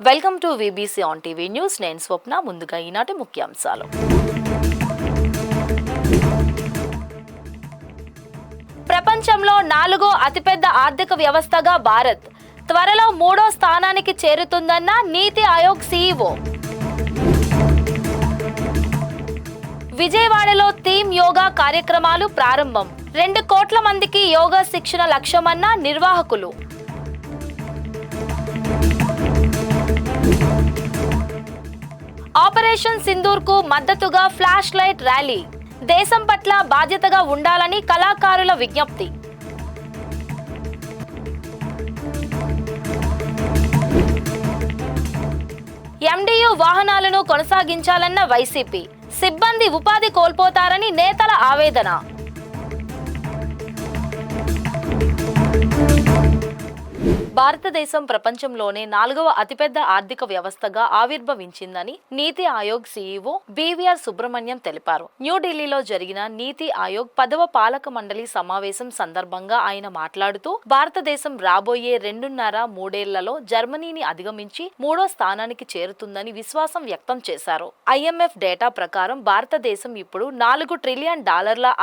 Welcome to VBC on TV news. నేను స్వప్న. ముందుగా ఈనాటి ముఖ్యాంశాలు. ప్రపంచంలో 4వ అతిపెద్ద ఆర్థిక వ్యవస్థగా భారత్ త్వరలో 3వ స్థానానికి చేరుతుందన్న నీతి ఆయోగ్ సీఈఓ. విజయవాడలో థీమ్ యోగా కార్యక్రమాలు ప్రారంభం. 2 కోట్ల మందికి యోగా శిక్షణ లక్ష్యమన్న నిర్వాహకులు. ఆపరేషన్ సింధూర్కు మద్దతుగా ఫ్లాష్ లైట్ ర్యాలీ. దేశం పట్ల బాధ్యతగా ఉండాలని కళాకారుల విజ్ఞప్తి. ఎండియు వాహనాలను కొనసాగించాలన్న వైసీపీ. సిబ్బంది ఉపాధి కోల్పోతారని నేతల ఆవేదన. భారతదేశం ప్రపంచంలోనే 4వ అతిపెద్ద ఆర్థిక వ్యవస్థగా ఆవిర్భవించిందని నీతి ఆయోగ్ సీఈఓ బీవీఆర్ సుబ్రహ్మణ్యం తెలిపారు. న్యూఢిల్లీలో జరిగిన నీతి ఆయోగ్ 10వ పాలక మండలి సమావేశం సందర్భంగా ఆయన మాట్లాడుతూ భారతదేశం రాబోయే 2.5-3 జర్మనీని అధిగమించి 3వ స్థానానికి చేరుతుందని విశ్వాసం వ్యక్తం చేశారు. IMF డేటా ప్రకారం భారతదేశం ఇప్పుడు $4 ట్రిలియన్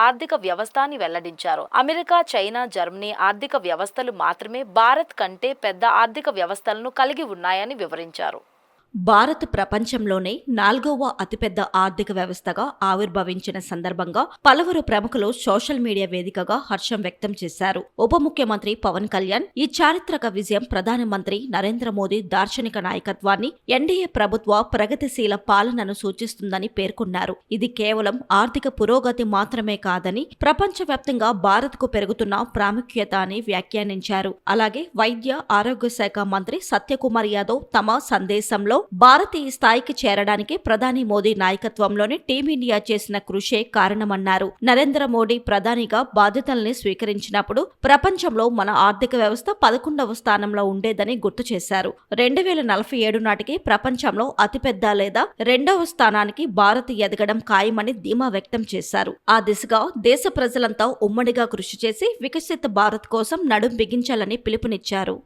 ఆర్థిక వ్యవస్థ అని వెల్లడించారు. అమెరికా, చైనా, జర్మనీ ఆర్థిక వ్యవస్థలు మాత్రమే భారత్ కంటే పెద్ద ఆర్థిక వ్యవస్థలను కలిగి ఉన్నాయని వివరించారు. భారత్ ప్రపంచంలోనే 4వ అతిపెద్ద ఆర్థిక వ్యవస్థగా ఆవిర్భవించిన సందర్భంగా పలువురు ప్రముఖులు సోషల్ మీడియా వేదికగా హర్షం వ్యక్తం చేశారు. ఉప ముఖ్యమంత్రి పవన్ కళ్యాణ్ ఈ చారిత్రక విజయం ప్రధానమంత్రి నరేంద్ర మోదీ దార్శనిక నాయకత్వాన్ని, ఎన్డీఏ ప్రభుత్వ ప్రగతిశీల పాలనను సూచిస్తుందని పేర్కొన్నారు. ఇది కేవలం ఆర్థిక పురోగతి మాత్రమే కాదని, ప్రపంచవ్యాప్తంగా భారత్కు పెరుగుతున్న ప్రాముఖ్యత అని వ్యాఖ్యానించారు. అలాగే వైద్య ఆరోగ్య శాఖ మంత్రి సత్యకుమార్ యాదవ్ తమ సందేశంలో భారత్ ఈ స్థాయికి చేరడానికి ప్రధాని మోదీ నాయకత్వంలోని టీమిండియా చేసిన కృషే కారణమన్నారు. నరేంద్ర మోడీ ప్రధానిగా బాధ్యతల్ని స్వీకరించినప్పుడు ప్రపంచంలో మన ఆర్థిక వ్యవస్థ 11వ స్థానంలో ఉండేదని గుర్తు చేశారు. 2047 నాటికి ప్రపంచంలో అతిపెద్ద లేదా 2వ స్థానానికి భారత్ ఎదగడం ఖాయమని ధీమా వ్యక్తం చేశారు. ఆ దిశగా దేశ ప్రజలంతా ఉమ్మడిగా కృషి చేసి వికసిత భారత్ కోసం నడుం బిగించాలని పిలుపునిచ్చారు.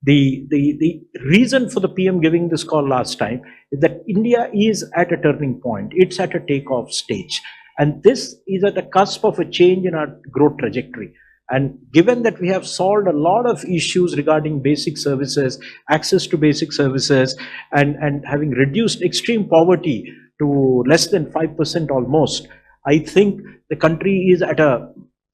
The reason for the PM giving this call last time is that India is at a turning point. It's at a takeoff stage. And this is at the cusp of a change in our growth trajectory. And given that we have solved a lot of issues regarding basic services, access to basic services, and having reduced extreme poverty to less than 5% almost, I think the country is at a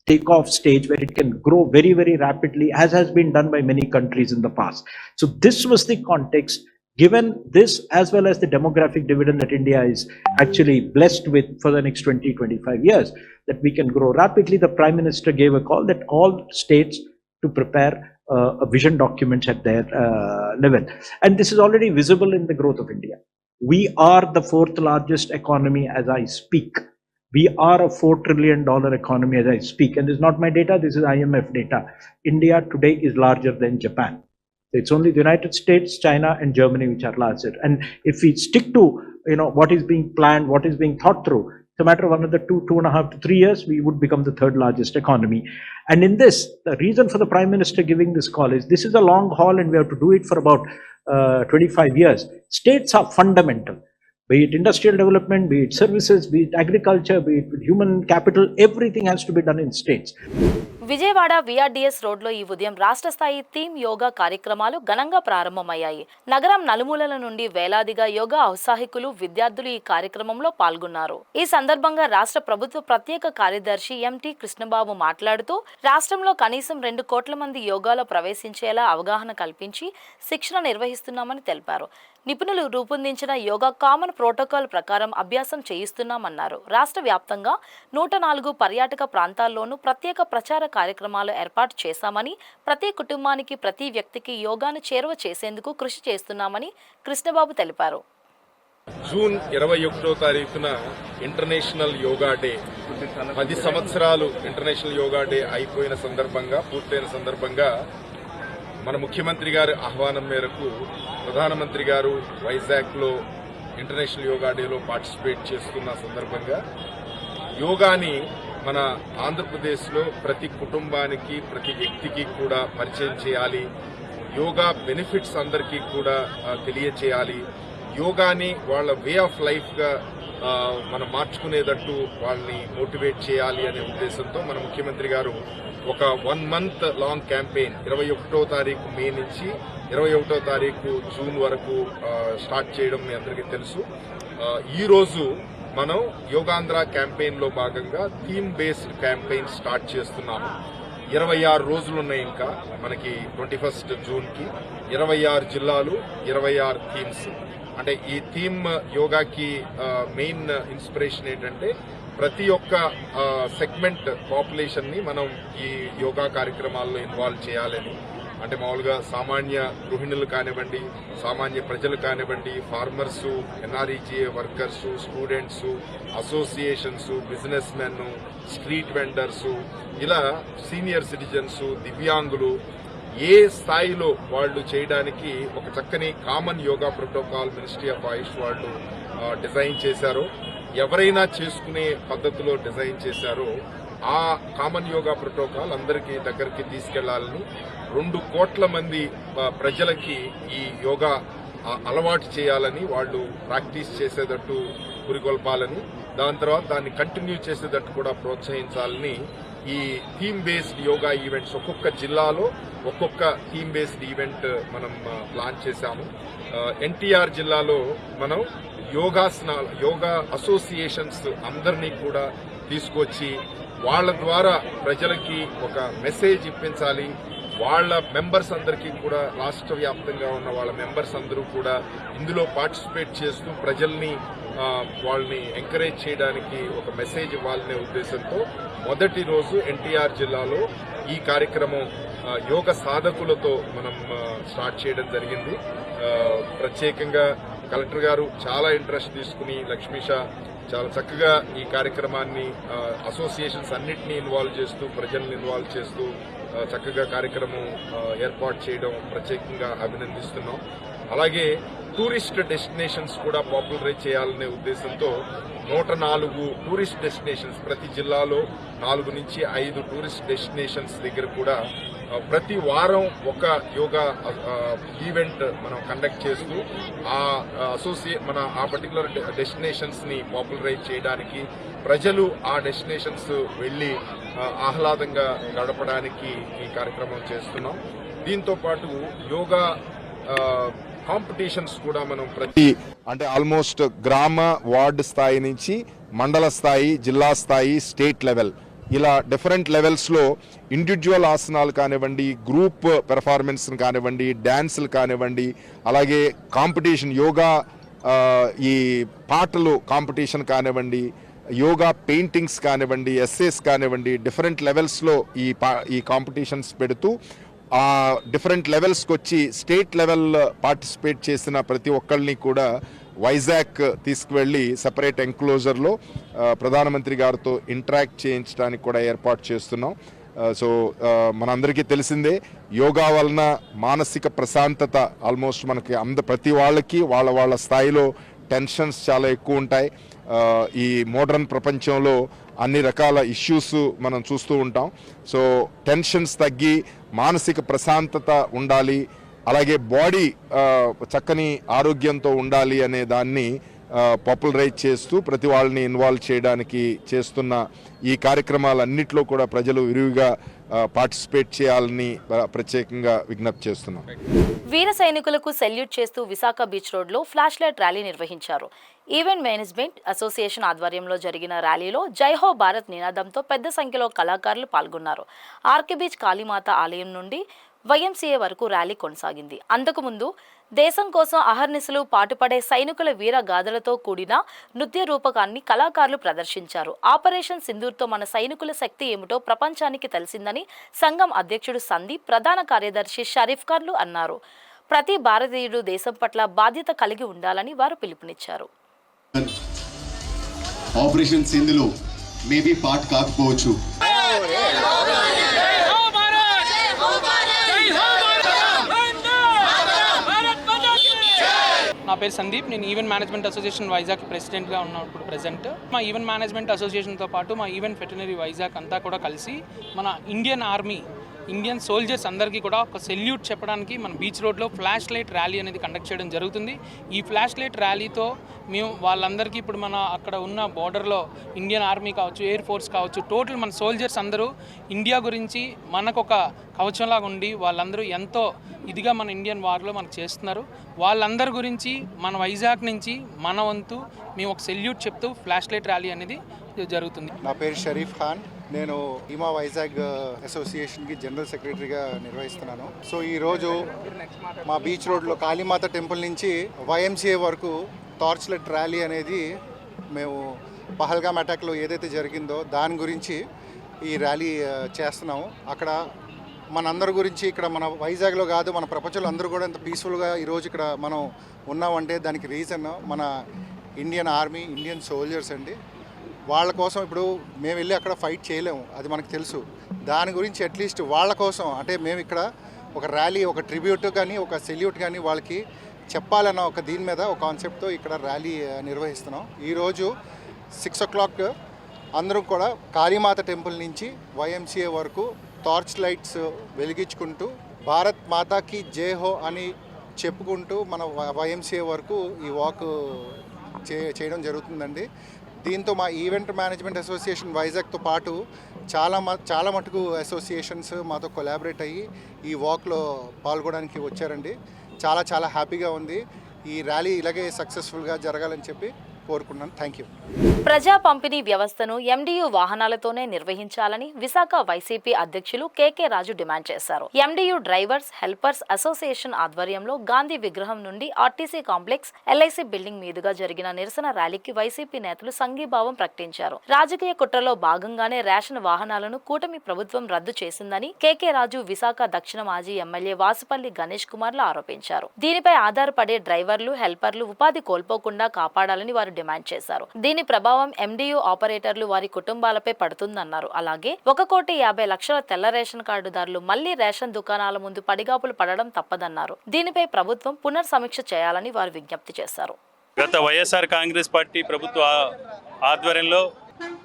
takeoff stage where it can grow very, very rapidly, as has been done by many countries in the past. So this was the context. Given this, as well as the demographic dividend that India is actually blessed with for the next 20-25 years, that we can grow rapidly, the Prime Minister gave a call that all states to prepare a vision documents at their level. And this is already visible in the growth of India. We are the 4th largest economy as I speak. We are a $4 trillion economy as I speak. And this is not my data, this is IMF data. India today is larger than Japan. It's only the United States, China and Germany which are larger. And if we stick to what is being planned, what is being thought through, it's a matter of another 2.5 to 3 years, we would become the 3rd largest economy. And in this, the reason for the Prime Minister giving this call is this is a long haul and we have to do it for about 25 years. States are fundamental. Be it industrial development, be it services, be it agriculture, be it human capital, everything has to be done in states. Vijayawada VRDS రోడ్లో ఈ ఉదయం రాష్ట్ర స్థాయి theme yoga కార్యక్రమాలు ఘనంగా ప్రారంభమయ్యాయి. నగరం నలుమూలల నుండి వేలాదిగా యోగా ఔత్సాహికులు, విద్యార్థులు ఈ కార్యక్రమంలో పాల్గొన్నారు. ఈ సందర్భంగా రాష్ట్ర ప్రభుత్వ ప్రత్యేక కార్యదర్శి MT కృష్ణబాబు మాట్లాడుతూ రాష్ట్రంలో కనీసం 2 కోట్ల మంది యోగాలో ప్రవేశించేలా అవగాహన కల్పించి శిక్షణ నిర్వహిస్తున్నామని తెలిపారు. నిపుణులు రూపొందించిన యోగా కామన్ ప్రోటోకాల్ ప్రకారం అభ్యాసం చేయిస్తున్నామన్నారు. రాష్ట్ర వ్యాప్తంగా 104 పర్యాటక ప్రాంతాల్లోనూ ప్రత్యేక ప్రచార కార్యక్రమాలు ఏర్పాటు చేశామని, ప్రతి కుటుంబానికి, ప్రతి వ్యక్తికి యోగాను చేరువ చేసేందుకు కృషి చేస్తున్నామని కృష్ణబాబు తెలిపారు. జూన్ 21వ తారీఖున ఇంటర్నేషనల్ యోగా డే, 10 సంవత్సరాలు ఇంటర్నేషనల్ యోగా డే అయిపోయిన సందర్భంగా, పూర్తయిన సందర్భంగా మన ముఖ్యమంత్రి గారి ఆహ్వానం మేరకు ప్రధానమంత్రి గారు వైజాగ్లో ఇంటర్నేషనల్ యోగా డేలో పార్టిసిపేట్ చేస్తున్న సందర్భంగా యోగాని మన ఆంధ్రప్రదేశ్లో ప్రతి కుటుంబానికి, ప్రతి వ్యక్తికి కూడా పరిచయం చేయాలి, యోగా బెనిఫిట్స్ అందరికీ కూడా తెలియచేయాలి. యోగాని వాళ్ళ వే ఆఫ్ లైఫ్గా మనం మార్చుకునేటట్టు వాళ్ళని మోటివేట్ చేయాలి అనే ఉద్దేశంతో మన ముఖ్యమంత్రి గారు ఒక 1 month లాంగ్ క్యాంపెయిన్ 21వ తారీఖు మే నుంచి 21వ తారీఖు జూన్ వరకు స్టార్ట్ చేయడం మీ అందరికీ తెలుసు. ఈరోజు మనం యోగాంధ్ర క్యాంపెయిన్లో భాగంగా థీమ్ బేస్డ్ క్యాంపెయిన్ స్టార్ట్ చేస్తున్నాము. 26 రోజులు ఉన్నాయి ఇంకా మనకి 21st జూన్కి. 26 జిల్లాలు, 26 థీమ్స్. అంటే ఈ థీమ్ యోగాకి మెయిన్ ఇన్స్పిరేషన్ ఏంటంటే ప్రతి ఒక్క సెగ్మెంట్ పాపులేషన్ని మనం ఈ యోగా కార్యక్రమాల్లో ఇన్వాల్వ్ చేయాలని. అంటే మామూలుగా సామాన్య గృహిణులు కానివ్వండి, సామాన్య ప్రజలు కానివ్వండి, farmers, NREGA workers, students, associations, business men, street vendors, ఇలా సీనియర్ సిటిజన్స్, దివ్యాంగులు ఏ స్థాయిలో వాళ్ళు చేయడానికి ఒక చక్కని common yoga protocol ministry of Ayush వాళ్ళు డిజైన్ చేశారో, ఎవరైనా చేసుకునే పద్ధతిలో డిజైన్ చేశారో ఆ కామన్ యోగా ప్రోటోకాల్ అందరికీ దగ్గరికి తీసుకెళ్లాలని, 2 కోట్ల మంది ప్రజలకి ఈ యోగా అలవాటు చేయాలని, వాళ్ళు ప్రాక్టీస్ చేసేటట్టు పురికొల్పాలని, దాని తర్వాత దాన్ని కంటిన్యూ చేసేటట్టు కూడా ప్రోత్సహించాలని ఈ థీమ్ బేస్డ్ యోగా ఈవెంట్స్ ఒక్కొక్క జిల్లాలో ఒక్కొక్క థీమ్ బేస్డ్ ఈవెంట్ మనం ప్లాన్ చేశాము. ఎన్టీఆర్ జిల్లాలో మనం యోగా అసోసియేషన్స్ అందరినీ కూడా తీసుకొచ్చి వాళ్ళ ద్వారా ప్రజలకి ఒక మెసేజ్ ఇప్పించాలి. వాళ్ళ మెంబర్స్ అందరికీ కూడా రాష్ట్ర వ్యాప్తంగా ఉన్న వాళ్ళ మెంబర్స్ అందరూ కూడా ఇందులో పార్టిసిపేట్ చేస్తూ ప్రజల్ని వాళ్ళని ఎంకరేజ్ చేయడానికి ఒక మెసేజ్ ఇవ్వాలనే ఉద్దేశంతో మొదటి రోజు ఎన్టీఆర్ జిల్లాలో ఈ కార్యక్రమం యోగ సాధకులతో మనం స్టార్ట్ చేయడం జరిగింది. ప్రత్యేకంగా కలెక్టర్ గారు చాలా ఇంట్రెస్ట్ తీసుకుని లక్ష్మీష చాలా చక్కగా ఈ కార్యక్రమాన్ని అసోసియేషన్స్ అన్నింటినీ ఇన్వాల్వ్ చేస్తూ ప్రజల్ని ఇన్వాల్వ్ చేస్తూ చక్కగా కార్యక్రమం ఏర్పాటు చేయడం ప్రత్యేకంగా అభినందిస్తున్నాం. అలాగే టూరిస్ట్ డెస్టినేషన్స్ కూడా పాపులరైజ్ చేయాలనే ఉద్దేశంతో 104 టూరిస్ట్ డెస్టినేషన్స్ ప్రతి జిల్లాలో 4 నుంచి 5 టూరిస్ట్ డెస్టినేషన్స్ దగ్గర కూడా ప్రతి వారం ఒక యోగా ఈవెంట్ మనం కండక్ట్ చేస్తూ ఆ పర్టికులర్ డెస్టినేషన్స్ ని పాపులరైజ్ చేయడానికి, ప్రజలు ఆ డెస్టినేషన్స్ వెళ్లి ఆహ్లాదంగా గడపడానికి ఈ కార్యక్రమం చేస్తున్నాం. దీంతో పాటు యోగా కాంపిటీషన్స్ కూడా మనం అంటే ఆల్మోస్ట్ గ్రామ వార్డు స్థాయి నుంచి మండల స్థాయి, జిల్లా స్థాయి, స్టేట్ లెవెల్, ఇలా డిఫరెంట్ లెవెల్స్లో ఇండివిజువల్ ఆసనాలు కానివ్వండి, గ్రూప్ పెర్ఫార్మెన్స్ కానివ్వండి, డ్యాన్సులు కానివ్వండి, అలాగే కాంపిటీషన్ యోగా ఈ పాటలు కాంపిటీషన్ కానివ్వండి, యోగా పెయింటింగ్స్ కానివ్వండి, ఎస్సేస్ కానివ్వండి, డిఫరెంట్ లెవెల్స్లో ఈ కాంపిటీషన్స్ పెడుతూ ఆ డిఫరెంట్ లెవెల్స్కి వచ్చి స్టేట్ లెవెల్ పార్టిసిపేట్ చేసిన ప్రతి ఒక్కళ్ళని కూడా వైజాగ్ తీసుకువెళ్ళి సెపరేట్ ఎంక్లోజర్లో ప్రధానమంత్రి గారితో ఇంటరాక్ట్ చేయించడానికి కూడా ఏర్పాటు చేస్తున్నాం. సో మనందరికీ తెలిసిందే యోగా వలన మానసిక ప్రశాంతత ఆల్మోస్ట్ మనకి ప్రతి వాళ్ళకి వాళ్ళ స్థాయిలో టెన్షన్స్ చాలా ఎక్కువ ఉంటాయి. ఈ మోడర్న్ ప్రపంచంలో అన్ని రకాల ఇష్యూస్ మనం చూస్తూ ఉంటాం. సో టెన్షన్స్ తగ్గి మానసిక ప్రశాంతత ఉండాలి, అలాగే బాడీ చక్కని ఆరోగ్యంతో ఉండాలి అనే దాన్ని పాపులరైజ్ చేస్తూ ప్రతి వాళ్ళని ఇన్వాల్వ్ చేయడానికి చేస్తున్న ఈ కార్యక్రమాలన్నింటిలో కూడా ప్రజలు విరివిగా పార్టిసిపేట్ చేయాలని ప్రత్యేకంగా విజ్ఞప్తి చేస్తున్నాం. వీర సైనికులకు సెల్యూట్ చేస్తూ విశాఖ బీచ్ రోడ్లో ఫ్లాష్ లైట్ ర్యాలీ నిర్వహించారు. ఈవెంట్ మేనేజ్మెంట్ అసోసియేషన్ ఆధ్వర్యంలో జరిగిన ర్యాలీలో జై హో భారత్ నినాదంతో పెద్ద సంఖ్యలో కళాకారులు పాల్గొన్నారు. ఆర్కే బీచ్ కాళీమాత ఆలయం నుండి వైఎంసీఏ వరకు ర్యాలీ కొనసాగింది. అంతకుముందు దేశం కోసం అహర్నిశలు పాటుపడే సైనికుల వీర గాథలతో కూడిన నృత్య రూపకాన్ని కళాకారులు ప్రదర్శించారు. ఆపరేషన్ సింధూర్తో మన సైనికుల శక్తి ఏమిటో ప్రపంచానికి తెలిసిందని సంఘం అధ్యక్షుడు సందీప్, ప్రధాన కార్యదర్శి షరీఫ్ ఖాన్లు అన్నారు. ప్రతి భారతీయుడు దేశం పట్ల బాధ్యత కలిగి ఉండాలని వారు పిలుపునిచ్చారు. ఆపరేషన్ సింధులో మేబీ పార్ట్ కాకపోవచ్చు. నా పేరు సందీప్, నేను ఈవెంట్ మేనేజ్మెంట్ అసోసియేషన్ వైజాగ్ ప్రెసిడెంట్గా ఉన్నాను ఇప్పుడు ప్రెజెంట్. మా ఈవెంట్ మేనేజ్మెంట్ అసోసియేషన్తో పాటు మా ఈవెంట్ వెటర్నరీ వైజాగ్ అంతా కూడా కలిసి మన ఇండియన్ ఆర్మీ ఇండియన్ సోల్జర్స్ అందరికీ కూడా ఒక సెల్యూట్ చెప్పడానికి మన బీచ్ రోడ్లో ఫ్లాష్ లైట్ ర్యాలీ అనేది కండక్ట్ చేయడం జరుగుతుంది. ఈ ఫ్లాష్ లైట్ ర్యాలీతో మేము వాళ్ళందరికీ ఇప్పుడు మన అక్కడ ఉన్న బోర్డర్లో ఇండియన్ ఆర్మీ కావచ్చు, ఎయిర్ ఫోర్స్ కావచ్చు, టోటల్ మన సోల్జర్స్ అందరూ ఇండియా గురించి మనకొక కవచంలాగా ఉండి వాళ్ళందరూ ఎంతో ఇదిగా మన ఇండియన్ వార్లో మనకు చేస్తున్నారు. వాళ్ళందరి గురించి మన వైజాగ్ నుంచి మన వంతు మేము ఒక సెల్యూట్ చెప్తూ ఫ్లాష్ లైట్ ర్యాలీ అనేది జరుగుతుంది. నా పేరు షరీఫ్ ఖాన్. నేను ఈమా వైజాగ్ అసోసియేషన్కి జనరల్ సెక్రటరీగా నిర్వహిస్తున్నాను. సో ఈరోజు మా బీచ్ రోడ్లో కాళీమాత టెంపుల్ నుంచి YMCA వరకు టార్చ్ లైట్ ర్యాలీ అనేది మేము పహల్గామ్ అటాక్లో ఏదైతే జరిగిందో దాని గురించి ఈ ర్యాలీ చేస్తున్నాము. అక్కడ మనందరి గురించి ఇక్కడ మన వైజాగ్లో కాదు మన ప్రపంచంలో అందరూ కూడా ఇంత పీస్ఫుల్గా ఈరోజు ఇక్కడ మనం ఉన్నామంటే దానికి రీజన్ మన ఇండియన్ ఆర్మీ, ఇండియన్ సోల్జర్స్ అండి. వాళ్ళ కోసం ఇప్పుడు మేము వెళ్ళి అక్కడ ఫైట్ చేయలేము, అది మనకు తెలుసు. దాని గురించి అట్లీస్ట్ వాళ్ళ కోసం అంటే మేము ఇక్కడ ఒక ర్యాలీ, ఒక ట్రిబ్యూట్ కానీ ఒక సెల్యూట్ కానీ వాళ్ళకి చెప్పాలన్న ఒక దీని మీద ఒక కాన్సెప్ట్తో ఇక్కడ ర్యాలీ నిర్వహిస్తున్నాం. ఈరోజు 6 o'clock అందరూ కూడా కాళీమాత టెంపుల్ నుంచి YMCA వరకు టార్చ్ లైట్స్ వెలిగించుకుంటూ భారత్ మాతాకి జై హో అని చెప్పుకుంటూ మన YMCA వరకు ఈ వాక్ చేయడం జరుగుతుందండి. దీంతో మా ఈవెంట్ మేనేజ్మెంట్ అసోసియేషన్ వైజాగ్తో పాటు చాలా మటుకు అసోసియేషన్స్ మాతో కొలాబరేట్ అయ్యి ఈ వాక్లో పాల్గొనడానికి వచ్చారండి. చాలా హ్యాపీగా ఉంది. ఈ ర్యాలీ ఇలాగే సక్సెస్ఫుల్గా జరగాలని చెప్పి కోరుకున్నాను. Thank you. ప్రజా పంపిణీ వ్యవస్థను MDU వాహనాలతోనే నిర్వహించాలని విశాఖ వైసీపీ అధ్యక్షులు KK రాజు డిమాండ్ చేశారు. MDU డ్రైవర్స్ హెల్పర్స్ అసోసియేషన్ ఆధ్వర్యంలో గాంధీ విగ్రహం నుండి RTC కాంప్లెక్స్ LIC బిల్డింగ్ మీదుగా జరిగిన నిరసన ర్యాలీకి వైసీపీ నేతలు సంఘీభావం ప్రకటించారు. రాజకీయ కుట్రలో భాగంగానే రేషన్ వాహనాలను కూటమి ప్రభుత్వం రద్దు చేసిందని KK రాజు విశాఖ దక్షిణ మాజీ ఎమ్మెల్యే వాసుపల్లి గణేష్ కుమార్లు ఆరోపించారు. దీనిపై ఆధారపడే డ్రైవర్లు, హెల్పర్లు ఉపాధి కోల్పోకుండా కాపాడాలని వారు డిమాండ్ చేశారు. దీని ప్రభావం MDU ఆపరేటర్లు వారి కుటుంబాలపై పడుతుందన్నారు. అలాగే 1,50,00,000 తెల్ల రేషన్ కార్డుదారులు మళ్లీ రేషన్ దుకాణాల ముందు పడిగాపులు పడడం తప్పదన్నారు. దీనిపై ప్రభుత్వం పునర్సమీక్ష చేయాలని వారు విజ్ఞప్తి చేశారు. గత వైఎస్ఆర్ కాంగ్రెస్ పార్టీ ప్రభుత్వ ఆధ్వర్యంలో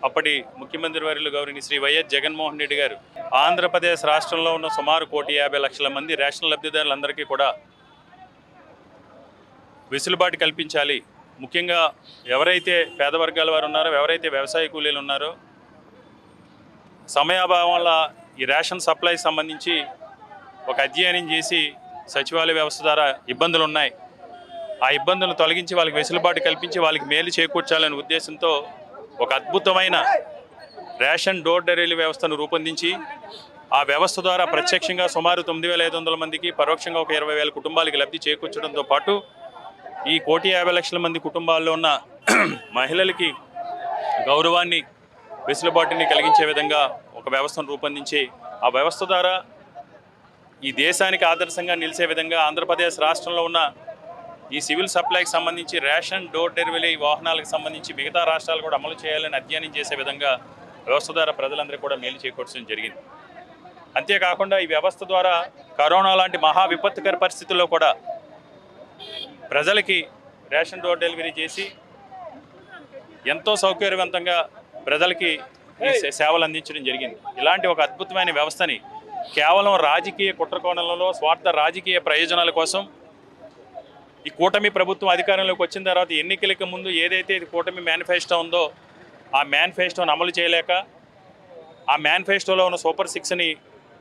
అప్పటి ముఖ్యమంత్రి వర్యులు గౌరవనీయ శ్రీ వైఎస్ జగన్మోహన్ రెడ్డి గారు ఆంధ్రప్రదేశ్ రాష్ట్రంలో ఉన్న సుమారు 1,50,00,000 మంది రేషన్ లబ్ధిదారులందరికీ కూడా వెసులుబాటు కల్పించాలి. ముఖ్యంగా ఎవరైతే పేద వర్గాల వారు ఉన్నారో, ఎవరైతే వ్యవసాయ కూలీలు ఉన్నారో, సమయాభావం వల్ల ఈ రేషన్ సప్లై సంబంధించి ఒక అధ్యయనం చేసి సచివాలయ వ్యవస్థ ద్వారా ఇబ్బందులు ఉన్నాయి. ఆ ఇబ్బందులను తొలగించి వాళ్ళకి వెసులుబాటు కల్పించి వాళ్ళకి మేలు చేకూర్చాలనే ఉద్దేశంతో ఒక అద్భుతమైన రేషన్ డోర్ డెలివరీ వ్యవస్థను రూపొందించి ఆ వ్యవస్థ ద్వారా ప్రత్యక్షంగా సుమారు 9,500 మందికి, పరోక్షంగా ఒక 20,000 కుటుంబాలకి లబ్ధి చేకూర్చడంతో పాటు ఈ 1,50,00,000 మంది కుటుంబాల్లో ఉన్న మహిళలకి గౌరవాన్ని, వెసులుబాటుని కలిగించే విధంగా ఒక వ్యవస్థను రూపొందించి ఆ వ్యవస్థ ద్వారా ఈ దేశానికి ఆదర్శంగా నిలిచే విధంగా ఆంధ్రప్రదేశ్ రాష్ట్రంలో ఉన్న ఈ సివిల్ సప్లైకి సంబంధించి రేషన్ డోర్ డెలివరీ వాహనాలకు సంబంధించి మిగతా రాష్ట్రాలు కూడా అమలు చేయాలని అధ్యయనం చేసే విధంగా వ్యవస్థ ద్వారా ప్రజలందరూ కూడా మేలు చేకూర్చడం జరిగింది. అంతేకాకుండా ఈ వ్యవస్థ ద్వారా కరోనా లాంటి మహా విపత్తుకర పరిస్థితుల్లో కూడా ప్రజలకి రేషన్ డోర్ డెలివరీ చేసి ఎంతో సౌకర్యవంతంగా ప్రజలకి ఈ సేవలు అందించడం జరిగింది. ఇలాంటి ఒక అద్భుతమైన వ్యవస్థని కేవలం రాజకీయ కుట్రకోణంలో, స్వార్థ రాజకీయ ప్రయోజనాల కోసం ఈ కూటమి ప్రభుత్వం అధికారంలోకి వచ్చిన తర్వాత ఎన్నికలకు ముందు ఏదైతే కూటమి మేనిఫెస్టో ఉందో ఆ మేనిఫెస్టోను అమలు చేయలేక, ఆ మేనిఫెస్టోలో ఉన్న సూపర్ 6ని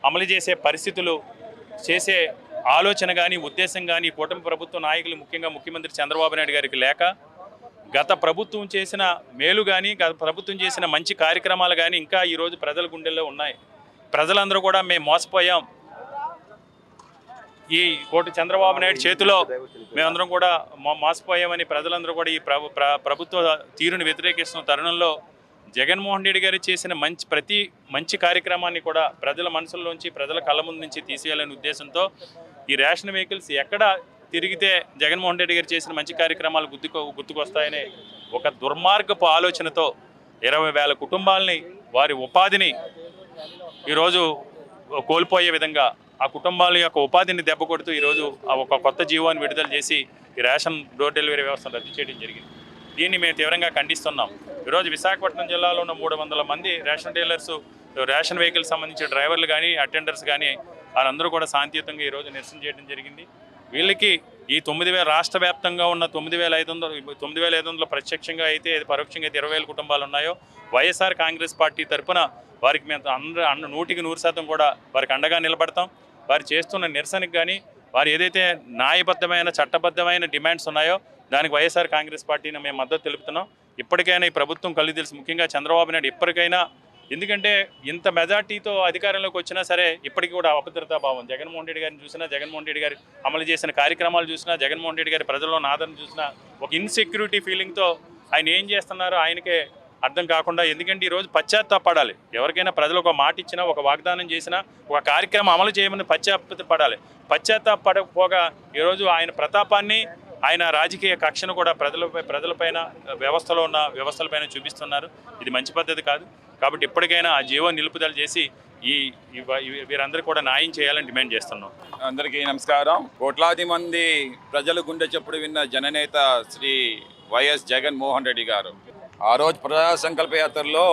అమలు చేసే పరిస్థితులు, చేసే ఆలోచన కానీ ఉద్దేశం కానీ కూటమి ప్రభుత్వ నాయకులు, ముఖ్యంగా ముఖ్యమంత్రి చంద్రబాబు నాయుడు గారికి లేక, గత ప్రభుత్వం చేసిన మేలు కానీ, గత ప్రభుత్వం చేసిన మంచి కార్యక్రమాలు కానీ ఇంకా ఈరోజు ప్రజల గుండెల్లో ఉన్నాయి. ప్రజలందరూ కూడా మేము మోసపోయాం, ఈ కోటి చంద్రబాబు నాయుడు చేతిలో మేమందరం కూడా మోసపోయామని ప్రజలందరూ కూడా ఈ ప్రభుత్వ తీరుని వ్యతిరేకిస్తున్న తరుణంలో జగన్మోహన్ రెడ్డి గారు చేసిన ప్రతి మంచి కార్యక్రమాన్ని కూడా ప్రజల మనసుల్లోంచి, ప్రజల కళ్ళ ముందు నుంచి తీసేయాలనే ఉద్దేశంతో ఈ రేషన్ వెహికల్స్ ఎక్కడ తిరిగితే జగన్మోహన్ రెడ్డి గారు చేసిన మంచి కార్యక్రమాలు గుర్తుకొస్తాయనే ఒక దుర్మార్గపు ఆలోచనతో 20,000 కుటుంబాలని, వారి ఉపాధిని ఈరోజు కోల్పోయే విధంగా ఆ కుటుంబాల యొక్క ఉపాధిని దెబ్బ కొడుతూ ఈరోజు ఒక కొత్త జీవోని విడుదల చేసి ఈ రేషన్ డోర్ డెలివరీ వ్యవస్థను రద్దు చేయడం జరిగింది. దీన్ని మేము తీవ్రంగా ఖండిస్తున్నాం. ఈరోజు విశాఖపట్నం జిల్లాలో ఉన్న 300 మంది రేషన్ డీలర్స్ రేషన్ వెహికల్ సంబంధించిన డ్రైవర్లు కానీ అటెండర్స్ కానీ వాళ్ళందరూ కూడా శాంతియుతంగా ఈరోజు నిరసన చేయడం జరిగింది. వీళ్ళకి ఈ 9,000 రాష్ట్ర వ్యాప్తంగా ఉన్న 9,500 ప్రత్యక్షంగా అయితే పరోక్షంగా అయితే 20,000 కుటుంబాలు ఉన్నాయో వైఎస్ఆర్ కాంగ్రెస్ పార్టీ తరఫున వారికి మేము 100% కూడా వారికి అండగా నిలబడతాం. వారు చేస్తున్న నిరసనకు కానీ వారు ఏదైతే న్యాయబద్ధమైన చట్టబద్ధమైన డిమాండ్స్ ఉన్నాయో దానికి వైఎస్ఆర్ కాంగ్రెస్ పార్టీని మేము మద్దతు తెలుపుతున్నాం. ఇప్పటికైనా ఈ ప్రభుత్వం కళ్ళు తెలిసి ముఖ్యంగా చంద్రబాబు నాయుడు ఇప్పటికైనా, ఎందుకంటే ఇంత మెజార్టీతో అధికారంలోకి వచ్చినా సరే ఇప్పటికీ కూడా అభద్రతా భావం జగన్మోహన్ రెడ్డి గారిని చూసినా, జగన్మోహన్ రెడ్డి గారు అమలు చేసిన కార్యక్రమాలు చూసినా, జగన్మోహన్ రెడ్డి గారి ప్రజల్లో ఆదరణ చూసినా ఒక ఇన్సెక్యూరిటీ ఫీలింగ్తో ఆయన ఏం చేస్తున్నారో ఆయనకే అర్థం కాకుండా, ఎందుకంటే ఈరోజు పశ్చాత్తాపడాలి. ఎవరికైనా ప్రజలు ఒక మాట ఇచ్చినా, ఒక వాగ్దానం చేసినా, ఒక కార్యక్రమం అమలు చేయమని పశ్చాత్తాపడాలి. పశ్చాత్తాపడకపోగా ఈరోజు ఆయన ప్రతాపాన్ని, ఆయన రాజకీయ కక్షను కూడా ప్రజలపైన వ్యవస్థలో ఉన్న వ్యవస్థలపైన చూపిస్తున్నారు. ఇది మంచి పద్ధతి కాదు. కాబట్టి ఇప్పటికైనా ఆ జీవో నిలుపుదల చేసి వీరందరూ కూడా న్యాయం చేయాలని డిమాండ్ చేస్తున్నాం. అందరికీ నమస్కారం. కోట్లాది మంది ప్రజలు గుండె చప్పుడు విన్న జననేత శ్రీ వైఎస్ జగన్మోహన్ రెడ్డి గారు ఆ రోజు ప్రజా సంకల్ప యాత్రలో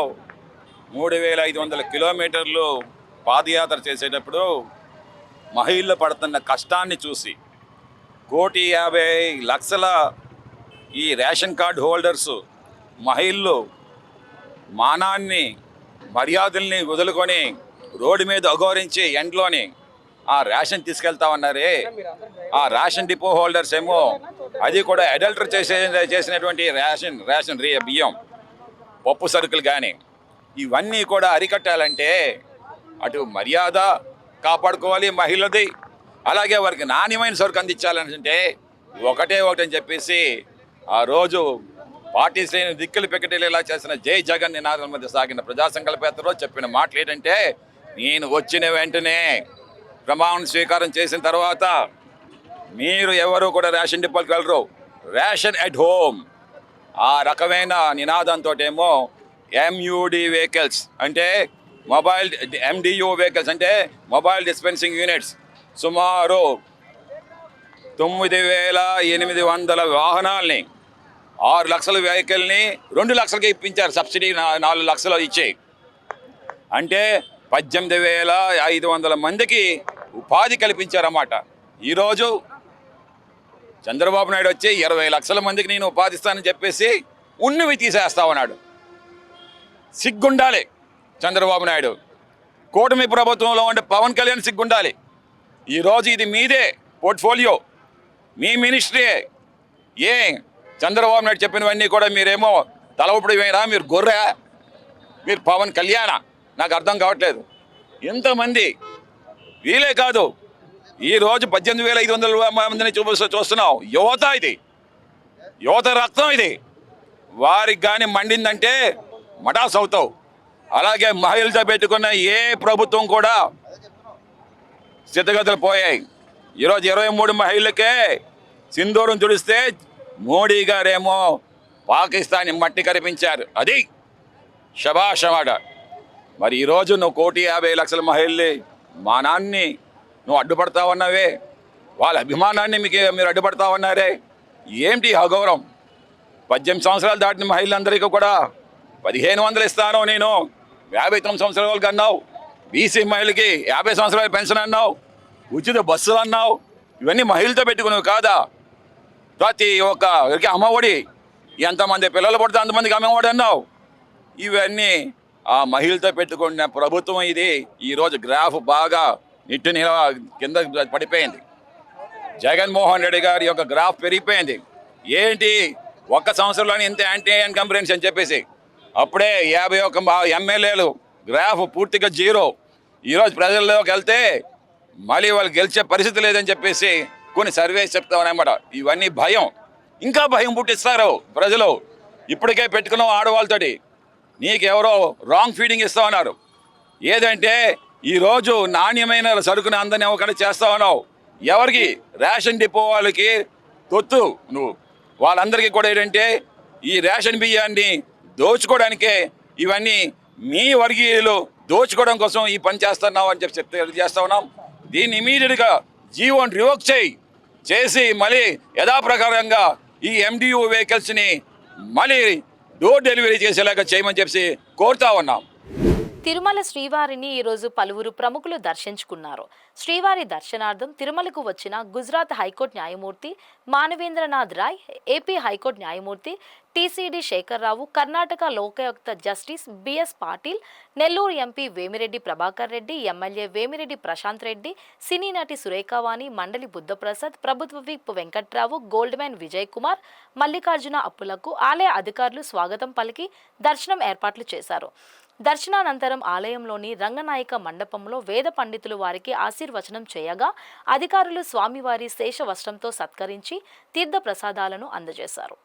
3,500 కిలోమీటర్లు పాదయాత్ర చేసేటప్పుడు మహిళలు పడుతున్న కష్టాన్ని చూసి 1,50,00,000 ఈ రేషన్ కార్డు హోల్డర్స్ మహిళలు మానాన్ని మర్యాదల్ని వదులుకొని రోడ్డు మీద అఘోరించి ఎండ్లోని ఆ రేషన్ తీసుకెళ్తామన్నారే, ఆ రేషన్ డిపో హోల్డర్స్ ఏమో అది కూడా అడల్టర్ చేసినటువంటి రేషన్ బియ్యం, పప్పు సరుకులు కానీ ఇవన్నీ కూడా అరికట్టాలంటే అటు మర్యాద కాపాడుకోవాలి మహిళది, అలాగే వారికి నాణ్యమైన సరుకు అందించాలంటే ఒకటని చెప్పేసి ఆ రోజు పార్టీ శ్రేణి దిక్కులు పెక్కటేలా చేసిన జై జగన్ నినాదం మధ్య సాగిన ప్రజా సంకల్పయాత్రలో చెప్పిన మాటలు ఏంటంటే, నేను వచ్చిన వెంటనే ప్రమాణ స్వీకారం చేసిన తర్వాత మీరు ఎవరు కూడా రేషన్ డిపోకి వెళ్ళరు, రేషన్ ఎట్ హోమ్ ఆ రకమైన నినాదంతో ఏమో MUD వెహికల్స్ అంటే మొబైల్ MDU వెహికల్స్ అంటే మొబైల్ డిస్పెన్సింగ్ యూనిట్స్ సుమారు 9,800 వాహనాల్ని 6 లక్షల వెహికల్ని 2 లక్షలకి ఇప్పించారు. సబ్సిడీ 4 లక్షలు ఇచ్చి, అంటే 18,500 మందికి ఉపాధి కల్పించారన్నమాట. ఈరోజు చంద్రబాబు నాయుడు వచ్చి 20 లక్షల మందికి నేను ఉపాధి ఇస్తానని చెప్పేసి ఉన్నవి తీసేస్తా ఉన్నాడు. సిగ్గుండాలి చంద్రబాబు నాయుడు. కూటమి ప్రభుత్వంలో ఉండే పవన్ కళ్యాణ్ సిగ్గుండాలి. ఈరోజు ఇది మీదే పోర్ట్ఫోలియో, మీ మినిస్ట్రీయే. ఏ చంద్రబాబు నాయుడు చెప్పినవన్నీ కూడా మీరేమో తలవప్పుడు వేయరా? మీరు గొర్రె, మీరు పవన్ కళ్యాణ? నాకు అర్థం కావట్లేదు. ఎంతమంది వీలే కాదు, ఈరోజు 18,500 మందిని చూస్తున్నాం. యువత ఇది, యువత రక్తం ఇది. వారికి కానీ మండిందంటే మటాస్ అవుతావు. అలాగే మహిళలతో పెట్టుకున్న ఏ ప్రభుత్వం కూడా స్థితిగతులు పోయాయి. ఈరోజు 23 మహిళలకే సింధూరం తుడిస్తే మోడీ గారేమో పాకిస్తాన్ మట్టి కరిపించారు. అది శభాష్ అన్నమాట. మరి ఈరోజు నువ్వు 1,50,00,000 మహిళల్ని మానాన్ని నువ్వు అడ్డుపడతా ఉన్నావే, వాళ్ళ అభిమానాన్ని మీరు అడ్డుపడతా ఉన్నారే. ఏంటి అగౌరవం? 18 సంవత్సరాలు దాటిన మహిళలందరికీ కూడా 1,500 ఇస్తాను నేను, 59 సంవత్సరాలు అన్నావు. బీసీ మహిళకి 50 సంవత్సరాల పెన్షన్ అన్నావు, ఉచిత బస్సులు అన్నావు. ఇవన్నీ మహిళలతో పెట్టుకునేవి కాదా? ప్రతి ఒక్కరికి అమ్మఒడి, ఎంతమంది పిల్లలు పడితే అంతమందికి అమ్మఒడి అన్నావు. ఇవన్నీ ఆ మహిళలతో పెట్టుకున్న ప్రభుత్వం ఇది. ఈరోజు గ్రాఫ్ బాగా కింద పడిపోయింది. జగన్మోహన్ రెడ్డి గారి యొక్క గ్రాఫ్ పెరిగిపోయింది. ఏంటి ఒక్క సంవత్సరంలోనే ఇంత యాంటీ ఇన్కంప్రెన్స్ అని చెప్పేసి, అప్పుడే 51 ఎమ్మెల్యేలు, గ్రాఫ్ పూర్తిగా జీరో. ఈరోజు ప్రజల్లోకి వెళ్తే మళ్ళీ వాళ్ళు గెలిచే పరిస్థితి లేదని చెప్పేసి కొన్ని సర్వేస్ చెప్తా ఉన్నాయన్నమాట. ఇవన్నీ భయం, ఇంకా భయం పుట్టిస్తారు ప్రజలు. ఇప్పటికే పెట్టుకున్నాం ఆడవాళ్ళతోటి, నీకెవరో రాంగ్ ఫీడింగ్ ఇస్తా ఉన్నారు. ఏదంటే ఈరోజు నాణ్యమైన సరుకుని అందని ఒకటి చేస్తా ఉన్నావు. ఎవరికి? రేషన్ డిపో వాళ్ళకి తొత్తు నువ్వు. వాళ్ళందరికీ కూడా ఏంటంటే ఈ రేషన్ బియ్యాన్ని దోచుకోవడానికే ఇవన్నీ మీ వర్గీయులు దోచుకోవడం కోసం ఈ పని చేస్తున్నావు అని చెప్పి తెలియజేస్తా ఉన్నాం. దీన్ని ఇమీడియట్గా జీవోని రివోక్ చేసి మళ్ళీ యథాప్రకారంగా ఈ MDU వెహికల్స్ని మళ్ళీ డోర్ డెలివరీ చేసేలాగా చేయమని చెప్పి కోరుతా ఉన్నాం. తిరుమల శ్రీవారిని ఈరోజు పలువురు ప్రముఖులు దర్శించుకున్నారు. శ్రీవారి దర్శనార్థం తిరుమలకు వచ్చిన గుజరాత్ హైకోర్టు న్యాయమూర్తి మానవేంద్రనాథ్ రాయ్, ఏపీ హైకోర్టు న్యాయమూర్తి T C D Shekhar Rao, Karnataka Lokayukta justice B S Patil, Nellore MP Vemireddy Prabhakar Reddy, MLA Vemireddy Prashanth Reddy, సినీ నటి సురేఖావాణి, మండలి బుద్ధప్రసాద్, ప్రభుత్వ విప్ వెంకట్రావు, గోల్డ్మ్యాన్ విజయ్ కుమార్, మల్లికార్జున అప్పులకు ఆలయ అధికారులు స్వాగతం పలికి దర్శనం ఏర్పాట్లు చేశారు. దర్శనానంతరం ఆలయంలోని రంగనాయక మండపంలో వేద పండితులు వారికి ఆశీర్వచనం చేయగా అధికారులు స్వామివారి శేష వస్త్రంతో సత్కరించి తీర్థ ప్రసాదాలను అందజేశారు.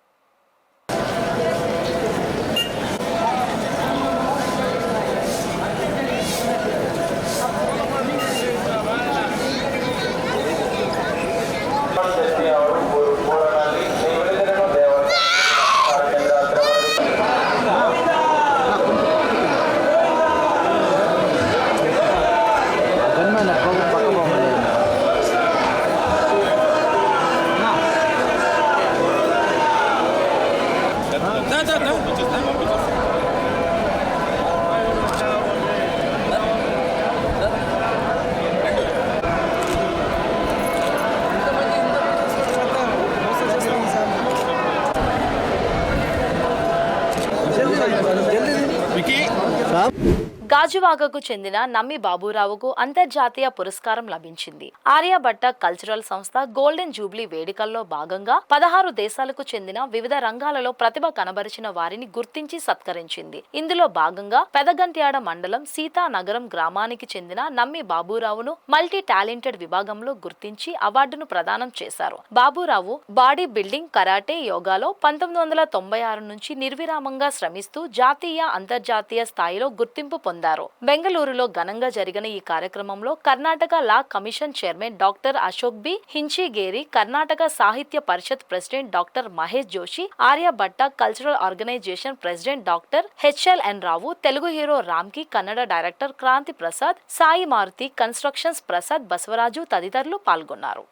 గాజువాకకు చెందిన నమ్మి బాబురావుకు అంతర్జాతీయ పురస్కారం లభించింది. ఆర్యభట్ట కల్చరల్ సంస్థ గోల్డెన్ జూబ్లీ వేడుకల్లో భాగంగా 16 దేశాలకు చెందిన వివిధ రంగాలలో ప్రతిభ కనబరిచిన వారిని గుర్తించి సత్కరించింది. ఇందులో భాగంగా పెదగంట్యాడ మండలం సీతానగరం గ్రామానికి చెందిన నమ్మి బాబురావును మల్టీ టాలెంటెడ్ విభాగంలో గుర్తించి అవార్డును ప్రదానం చేశారు. బాబురావు బాడీ బిల్డింగ్, కరాటే, యోగాలో 1996 నుంచి నిర్విరామంగా శ్రమిస్తూ జాతీయ, అంతర్జాతీయ స్థాయిలో గుర్తింపు పొందారు. బెంగళూరులో ఘనంగా జరిగిన ఈ కార్యక్రమంలో Karnataka law commission chairman doctor Ashok B Hinchigeri, Karnataka Sahitya Parishat president doctor Mahesh Joshi, Aryabhata cultural organisation president doctor H L N Rao, Telugu hero Ramki, Kannada director Kranthi Prasad, Sai Maruthi constructions Prasad Basavaraju తదితరులు పాల్గొన్నారు.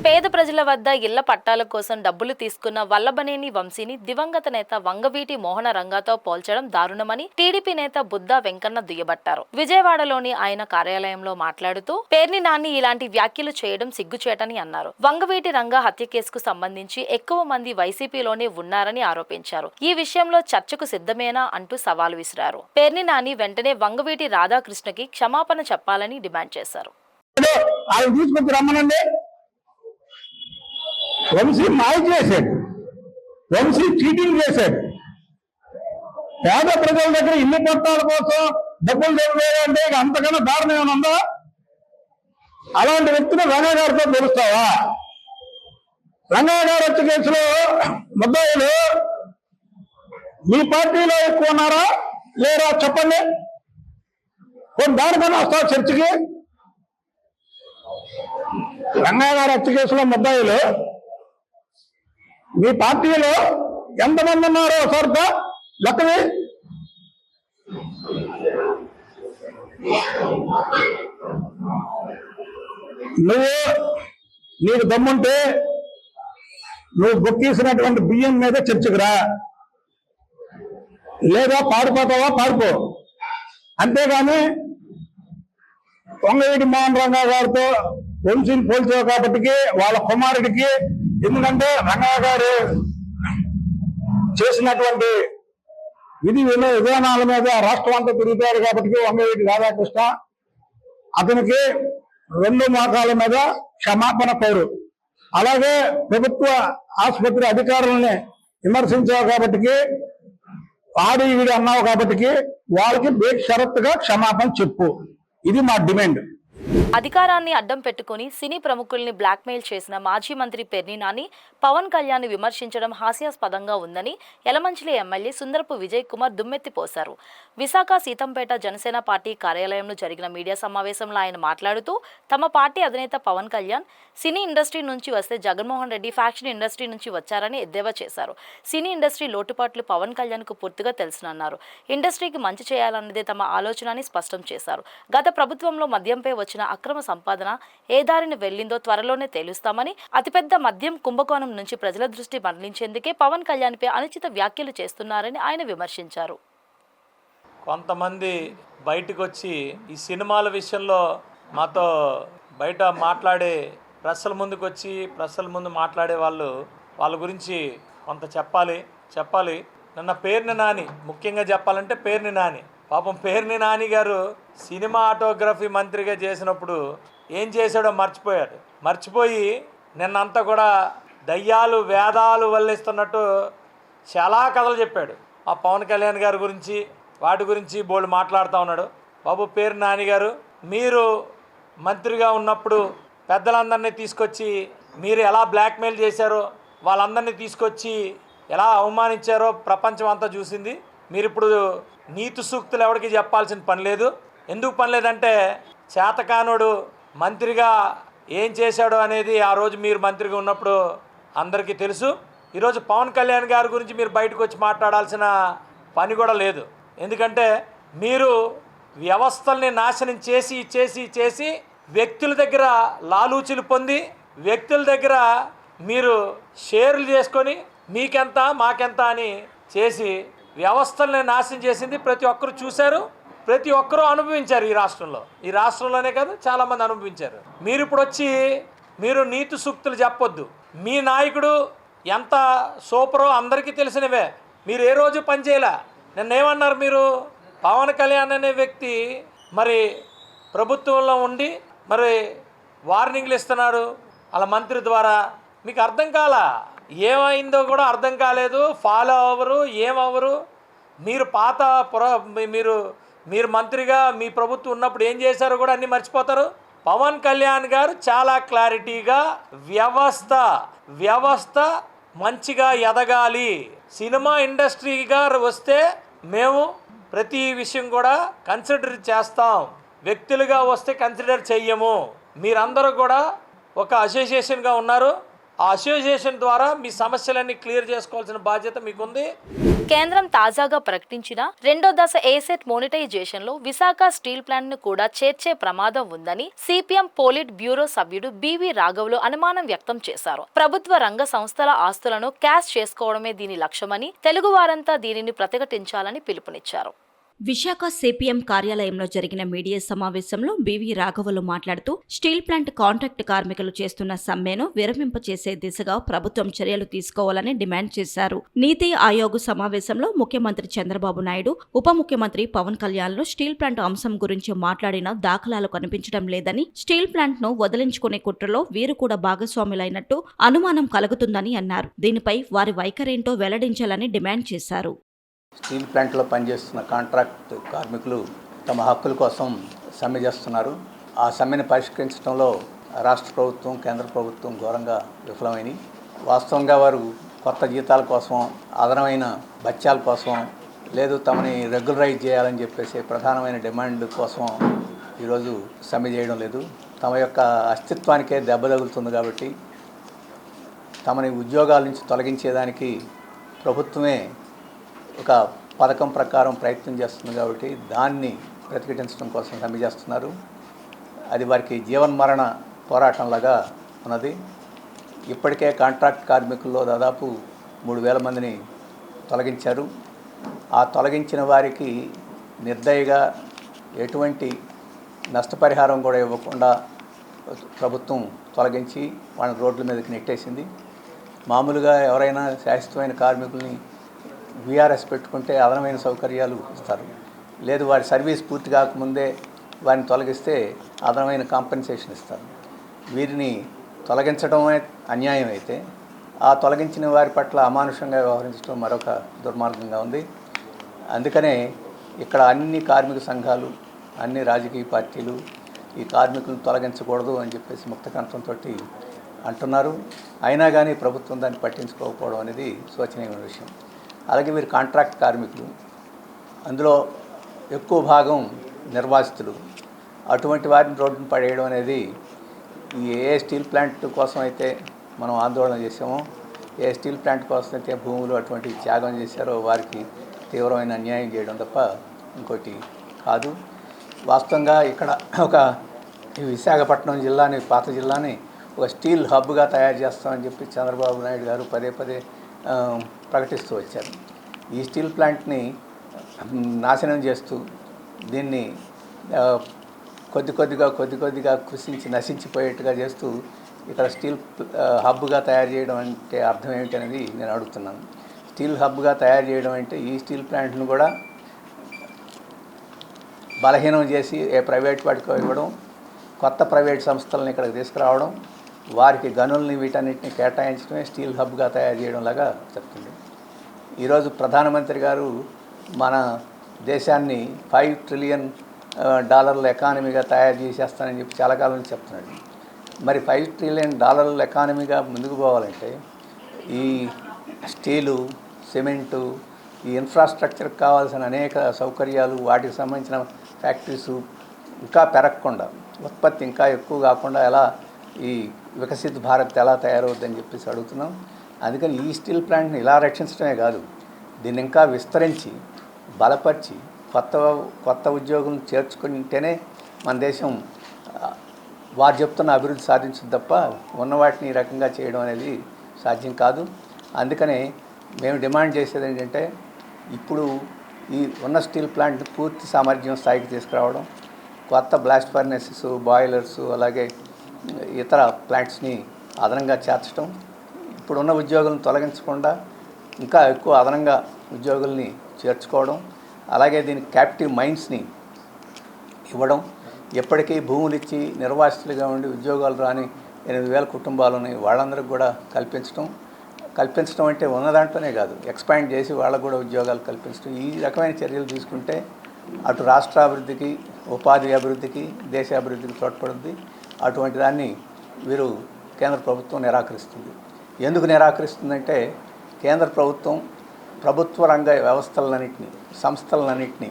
పేద ప్రజల వద్ద ఇళ్ల పట్టాల కోసం డబ్బులు తీసుకున్న వల్లభనేని వంశీని దివంగత నేత వంగవీటి మోహన రంగాతో పోల్చడం దారుణమని టీడీపీ నేత బుద్ధా వెంకన్న దుయ్యబట్టారు. విజయవాడలోని ఆయన కార్యాలయంలో మాట్లాడుతూ పేర్ని నాని ఇలాంటి వ్యాఖ్యలు చేయడం సిగ్గుచేటని అన్నారు. వంగవీటి రంగా హత్య కేసుకు సంబంధించి ఎక్కువ మంది వైసీపీలోనే ఉన్నారని ఆరోపించారు. ఈ విషయంలో చర్చకు సిద్ధమేనా అంటూ సవాల్ విసిరారు. పేర్ని నాని వెంటనే వంగవీటి రాధాకృష్ణకి క్షమాపణ చెప్పాలని డిమాండ్ చేశారు. వంశీ మాయ చేశాడు, వంశీ చీటింగ్ చేశాడు. పేద ప్రజల దగ్గర ఇల్లు పట్టాల కోసం డబ్బులు తెచ్చుకోవాలంటే ఇక అంతకన్నా దారుణం ఏమైనా ఉందా? అలాంటి వ్యక్తిని రంగయ్య గారితో తెలుస్తావా? రంగయ్య గారు వచ్చే కేసులో ముద్దాయిలు మీ పార్టీలో ఎక్కువ ఉన్నారా లేరా చెప్పండి. దానికన్నా వస్తావు చర్చకి. రంగయ్య గారు హత్య కేసులో ముద్దాయిలు మీ పార్టీలో ఎంతమంది ఉన్నారో సరిగ్గా లెక్కవి. నీకు దమ్ముంటే నువ్వు బొక్కేసినటువంటి బియ్యం మీద చర్చకు రా, లేదా పారిపోతావా పారిపో. అంతేగాని వంగవీటి మోహన్ రంగా గారితో వంశీని పోల్చావు కాబట్టి వాళ్ళ కుమారుడికి, ఎందుకంటే రంగయ్య గారు చేసినటువంటి విధి విధానాల మీద రాష్ట్రం అంతా తిరుగుతారు కాబట్టి వంగవీటి రాధాకృష్ణ అతనికి 2 మోకాల మీద క్షమాపణ కోరు. అలాగే ప్రభుత్వ ఆసుపత్రి అధికారులని విమర్శించావు కాబట్టి, ఆడి వీడి అన్నావు కాబట్టి వాళ్ళకి బేషరత్తుగా క్షమాపణ చెప్పు. ఇది మా డిమాండ్. అధికారాన్ని అడ్డం పెట్టుకుని సినీ ప్రముఖుల్ని బ్లాక్మెయిల్ చేసిన మాజీ మంత్రి పేర్ని నాని పవన్ కళ్యాణ్ విమర్శించడం హాస్యాస్పదంగా ఉందని యలమంచిలి ఎమ్మెల్యే సుందరపు విజయ్ కుమార్ దుమ్మెత్తిపోశారు. విశాఖ సీతంపేట జనసేన పార్టీ కార్యాలయంలో జరిగిన మీడియా సమావేశంలో ఆయన మాట్లాడుతూ తమ పార్టీ అధినేత పవన్ కళ్యాణ్ సినీ ఇండస్ట్రీ నుంచి వస్తే జగన్మోహన్ రెడ్డి ఫ్యాక్షన్ ఇండస్ట్రీ నుంచి వచ్చారని ఎద్దేవా చేశారు. సినీ ఇండస్ట్రీ లోటుపాట్లు పవన్ కళ్యాణ్ కు పూర్తిగా తెలుసునన్నారు. ఇండస్ట్రీకి మంచి చేయాలన్నదే తమ ఆలోచన అని స్పష్టం చేశారు. గత ప్రభుత్వంలో మద్యంపై వచ్చిన అక్రమ సంపాదన ఏ దారిని వెళ్లిందో త్వరలోనే తేలుస్తామని, అతిపెద్ద మద్యం కుంభకోణం నుంచి ప్రజల దృష్టి మళ్లించేందుకే పవన్ కళ్యాణ్ పై అనుచిత వ్యాఖ్యలు చేస్తున్నారని ఆయన విమర్శించారు. కొంతమంది బయటకు వచ్చి ఈ సినిమాల విషయంలో మాతో బయట మాట్లాడే ప్రెస్ల ముందుకు వచ్చి ప్రెస్ల ముందు మాట్లాడే వాళ్ళ గురించి కొంత చెప్పాలి. నిన్న పేర్ని నాని, ముఖ్యంగా చెప్పాలంటే పేర్ని నాని, పాపం పేర్ని నాని గారు సినిమాటోగ్రఫీ మంత్రిగా చేసినప్పుడు ఏం చేశాడో మర్చిపోయి నిన్నంతా కూడా దయ్యాలు వేదాలు వల్లిస్తున్నట్టు చాలా కథలు చెప్పాడు. ఆ పవన్ కళ్యాణ్ గారి గురించి వాటి గురించి బోల్డ్ మాట్లాడుతూ ఉన్నాడు. బాబు పేరు నాని గారు, మీరు మంత్రిగా ఉన్నప్పుడు పెద్దలందరినీ తీసుకొచ్చి మీరు ఎలా బ్లాక్మెయిల్ చేశారో, వాళ్ళందరినీ తీసుకొచ్చి ఎలా అవమానించారో ప్రపంచం అంతా చూసింది. మీరు ఇప్పుడు నీతి సూక్తులు ఎవరికి చెప్పాల్సిన పని లేదు. ఎందుకు పని లేదంటే చేతకానుడు మంత్రిగా ఏం చేశాడో అనేది ఆ రోజు మీరు మంత్రిగా ఉన్నప్పుడు అందరికీ తెలుసు. ఈరోజు పవన్ కళ్యాణ్ గారి గురించి మీరు బయటకు వచ్చి మాట్లాడాల్సిన పని కూడా లేదు. ఎందుకంటే మీరు వ్యవస్థల్ని నాశనం చేసి వ్యక్తుల దగ్గర లాలూచీలు పొంది వ్యక్తుల దగ్గర మీరు షేర్లు చేసుకొని మీకెంత మాకెంత అని చేసి వ్యవస్థల్ని నాశనం చేసింది ప్రతి ఒక్కరు చూశారు, ప్రతి ఒక్కరూ అనుభవించారు. ఈ రాష్ట్రంలోనే కాదు చాలామంది అనుభవించారు. మీరు ఇప్పుడు వచ్చి మీరు నీతి సూక్తులు చెప్పొద్దు. మీ నాయకుడు ఎంత సూపరో అందరికీ తెలిసినవే. మీరు ఏ రోజు పనిచేయలే. నిన్నేమన్నారు మీరు? పవన్ కళ్యాణ్ అనే వ్యక్తి మరి ప్రభుత్వంలో ఉండి మరి వార్నింగ్లు ఇస్తున్నారు అలా మంత్రి ద్వారా. మీకు అర్థం కాలా, ఏమైందో కూడా అర్థం కాలేదు. ఫాలో అవ్వరు, ఏమవ్వరు. మీరు మీరు మంత్రిగా మీ ప్రభుత్వం ఉన్నప్పుడు ఏం చేశారో కూడా అన్నీ మర్చిపోతారు. పవన్ కళ్యాణ్ గారు చాలా క్లారిటీగా వ్యవస్థ మంచిగా ఎదగాలి, సినిమా ఇండస్ట్రీగా వస్తే మేము ప్రతి విషయం కూడా కన్సిడర్ చేస్తాం, వ్యక్తులుగా వస్తే కన్సిడర్ చెయ్యము. మీరందరూ కూడా ఒక అసోసియేషన్గా ఉన్నారు. ఆ అసోసియేషన్ ద్వారా మీ సమస్యలన్నీ క్లియర్ చేసుకోవాల్సిన బాధ్యత మీకుంది. కేంద్రం తాజాగా ప్రకటించిన 2వ దశ ఏసెట్ మోనిటైజేషన్ లో విశాఖ స్టీల్ ప్లాంట్ ను కూడా చేర్చే ప్రమాదం ఉందని సిపిఎం పోలిట్ బ్యూరో సభ్యుడు బివి రాఘవులు అనుమానం వ్యక్తం చేశారు. ప్రభుత్వ రంగ సంస్థల ఆస్తులను క్యాష్ చేసుకోవడమే దీని లక్ష్యమని, తెలుగు వారంతా దీనిని ప్రతిఘటించాలని పిలుపునిచ్చారు. విశాఖ సిపిఎం కార్యాలయంలో జరిగిన మీడియా సమావేశంలో బివి రాఘవులు మాట్లాడుతూ స్టీల్ ప్లాంట్ కాంట్రాక్ట్ కార్మికులు చేస్తున్న సమ్మెను విరమింపచేసే దిశగా ప్రభుత్వం చర్యలు తీసుకోవాలని డిమాండ్ చేశారు. నీతి ఆయోగ్ సమావేశంలో ముఖ్యమంత్రి చంద్రబాబు నాయుడు, ఉప ముఖ్యమంత్రి పవన్ కళ్యాణ్లు స్టీల్ ప్లాంట్ అంశం గురించి మాట్లాడిన దాఖలాలు కనిపించడం లేదని, స్టీల్ ప్లాంట్ ను వదిలించుకునే కుట్రలో వీరు కూడా భాగస్వాములైనట్టు అనుమానం కలుగుతుందని అన్నారు. దీనిపై వారి వైఖరేంటో వెల్లడించాలని డిమాండ్ చేశారు. స్టీల్ ప్లాంట్లో పనిచేస్తున్న కాంట్రాక్ట్ కార్మికులు తమ హక్కుల కోసం సమ్మె చేస్తున్నారు. ఆ సమ్మెను పరిష్కరించడంలో రాష్ట్ర ప్రభుత్వం, కేంద్ర ప్రభుత్వం ఘోరంగా విఫలమైనవి. వాస్తవంగా వారు కొత్త జీతాల కోసం, అదనమైన భత్యాల కోసం, లేదు తమని రెగ్యులరైజ్ చేయాలని చెప్పేసి ప్రధానమైన డిమాండ్ కోసం ఈరోజు సమ్మె చేయడం లేదు. తమ యొక్క అస్తిత్వానికే దెబ్బ తగులుతుంది. కాబట్టి తమని ఉద్యోగాల నుంచి తొలగించేదానికి ప్రభుత్వమే ఒక పథకం ప్రకారం ప్రయత్నం చేస్తుంది. కాబట్టి దాన్ని ప్రతిఘటించడం కోసం సమ్మె చేస్తున్నారు. అది వారికి జీవన్మరణ పోరాటంలాగా ఉన్నది. ఇప్పటికే కాంట్రాక్ట్ కార్మికుల్లో దాదాపు 3,000 మందిని తొలగించారు. ఆ తొలగించిన వారికి నిర్దయగా ఎటువంటి నష్టపరిహారం కూడా ఇవ్వకుండా ప్రభుత్వం తొలగించి వాళ్ళని రోడ్ల మీదకి నెట్టేసింది. మామూలుగా ఎవరైనా శాశ్వతమైన కార్మికుల్ని విఆర్ఎస్ పెట్టుకుంటే అదనమైన సౌకర్యాలు ఇస్తారు. లేదు వారి సర్వీస్ పూర్తి కాకముందే వారిని తొలగిస్తే అదనమైన కాంపెన్సేషన్ ఇస్తారు. వీరిని తొలగించడమే అన్యాయం అయితే ఆ తొలగించిన వారి పట్ల అమానుషంగా వ్యవహరించడం మరొక దుర్మార్గంగా ఉంది. అందుకనే ఇక్కడ అన్ని కార్మిక సంఘాలు, అన్ని రాజకీయ పార్టీలు ఈ కార్మికులను తొలగించకూడదు అని చెప్పేసి ముక్తకంఠంతో అంటున్నారు. అయినా కానీ ప్రభుత్వం దాన్ని పట్టించుకోకపోవడం అనేది శోచనీయమైన విషయం. అలాగే వీరు కాంట్రాక్ట్ కార్మికులు, అందులో ఎక్కువ భాగం నిర్వాసితులు. అటువంటి వారిని రోడ్డును పడేయడం అనేది ఏ స్టీల్ ప్లాంట్ కోసం అయితే మనం ఆందోళన చేసామో, ఏ స్టీల్ ప్లాంట్ కోసం అయితే భూములు అటువంటి త్యాగం చేశారో వారికి తీవ్రమైన అన్యాయం చేయడం తప్ప ఇంకోటి కాదు. వాస్తవంగా ఇక్కడ ఒక విశాఖపట్నం జిల్లాని, పాత జిల్లాని ఒక స్టీల్ హబ్గా తయారు చేస్తామని చెప్పి చంద్రబాబు నాయుడు గారు పదే ప్రకటిస్తూ వచ్చారు. ఈ స్టీల్ ప్లాంట్ని నాశనం చేస్తూ దీన్ని కొద్ది కొద్దిగా కృషించి నశించిపోయేట్టుగా చేస్తూ ఇక్కడ స్టీల్ హబ్గా తయారు చేయడం అంటే అర్థం ఏమిటి అనేది నేను అడుగుతున్నాను. స్టీల్ హబ్గా తయారు చేయడం అంటే ఈ స్టీల్ ప్లాంట్ను కూడా బలహీనం చేసి ప్రైవేట్ వాడికి ఇవ్వడం, కొత్త ప్రైవేట్ సంస్థలను ఇక్కడికి తీసుకురావడం, వారికి గనుల్ని వీటన్నిటిని కేటాయించడమే స్టీల్ హబ్గా తయారు చేయడం లాగా చెప్తుంది. ఈరోజు ప్రధానమంత్రి గారు మన దేశాన్ని $5 ట్రిలియన్ ఎకానమీగా తయారు చేసేస్తానని చెప్పి చాలా కాలం నుంచి చెప్తున్నాడు. మరి $5 ట్రిలియన్ ఎకానమీగా ముందుకు పోవాలంటే ఈ స్టీలు, సిమెంటు, ఈ ఇన్ఫ్రాస్ట్రక్చర్కి కావాల్సిన అనేక సౌకర్యాలు, వాటికి సంబంధించిన ఫ్యాక్టరీసు ఇంకా పెరగకుండా, ఉత్పత్తి ఇంకా ఎక్కువ కాకుండా ఎలా ఈ వికసిత భారత్ ఎలా తయారవుద్దని చెప్పేసి అడుగుతున్నాం. అందుకని ఈ స్టీల్ ప్లాంట్ని ఇలా రక్షించడమే కాదు, దీన్ని ఇంకా విస్తరించి బలపరిచి కొత్త ఉద్యోగులను చేర్చుకుంటేనే మన దేశం వారు చెప్తున్న అభివృద్ధి సాధించదు తప్ప ఉన్న వాటిని ఈ రకంగా చేయడం అనేది సాధ్యం కాదు. అందుకనే మేము డిమాండ్ చేసేది ఏంటంటే ఇప్పుడు ఈ ఉన్న స్టీల్ ప్లాంట్ పూర్తి సామర్థ్యం స్థాయికి తీసుకురావడం, కొత్త బ్లాస్ట్ ఫర్నెసెస్, బాయిలర్స్, అలాగే ఇతర ప్లాంట్స్ని అదనంగా చేర్చడం, ఇప్పుడున్న ఉద్యోగులను తొలగించకుండా ఇంకా ఎక్కువ అదనంగా ఉద్యోగుల్ని చేర్చుకోవడం, అలాగే దీనికి క్యాప్టివ్ మైన్స్ని ఇవ్వడం, ఎప్పటికీ భూములు ఇచ్చి నిర్వాసితులుగా ఉండి ఉద్యోగాలు రాని 8,000 కుటుంబాలని వాళ్ళందరికీ కూడా కల్పించడం అంటే ఉన్న దాంట్లోనే కాదు, ఎక్స్పాండ్ చేసి వాళ్ళకు కూడా ఉద్యోగాలు కల్పించడం, ఈ రకమైన చర్యలు తీసుకుంటే అటు రాష్ట్రాభివృద్ధికి, ఉపాధి అభివృద్ధికి, దేశాభివృద్ధికి తోడ్పడుద్ది. అటువంటి దాన్ని వీరు కేంద్ర ప్రభుత్వం నిరాకరిస్తుంది. ఎందుకు నిరాకరిస్తుందంటే కేంద్ర ప్రభుత్వం ప్రభుత్వ రంగ వ్యవస్థలన్నింటినీ, సంస్థలన్నింటినీ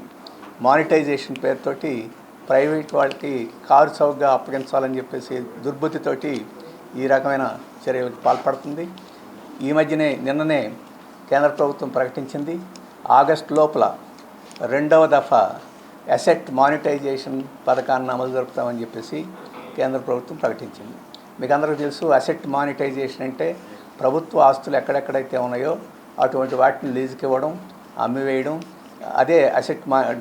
మానిటైజేషన్ పేరుతోటి ప్రైవేట్ వాళ్ళకి కారు చౌకగా అప్పగించాలని చెప్పేసి దుర్బుద్ధితోటి ఈ రకమైన చర్యలకు పాల్పడుతుంది. ఈ మధ్యనే నిన్ననే కేంద్ర ప్రభుత్వం ప్రకటించింది, ఆగస్టు లోపల 2వ దఫా అసెట్ మానిటైజేషన్ పథకాన్ని అమలు జరుపుతామని చెప్పేసి కేంద్ర ప్రభుత్వం ప్రకటించింది. మీకు అందరికీ తెలుసు, అసెట్ మానిటైజేషన్ అంటే ప్రభుత్వ ఆస్తులు ఎక్కడెక్కడైతే ఉన్నాయో అటువంటి వాటిని లీజుకి ఇవ్వడం, అమ్మివేయడం, అదే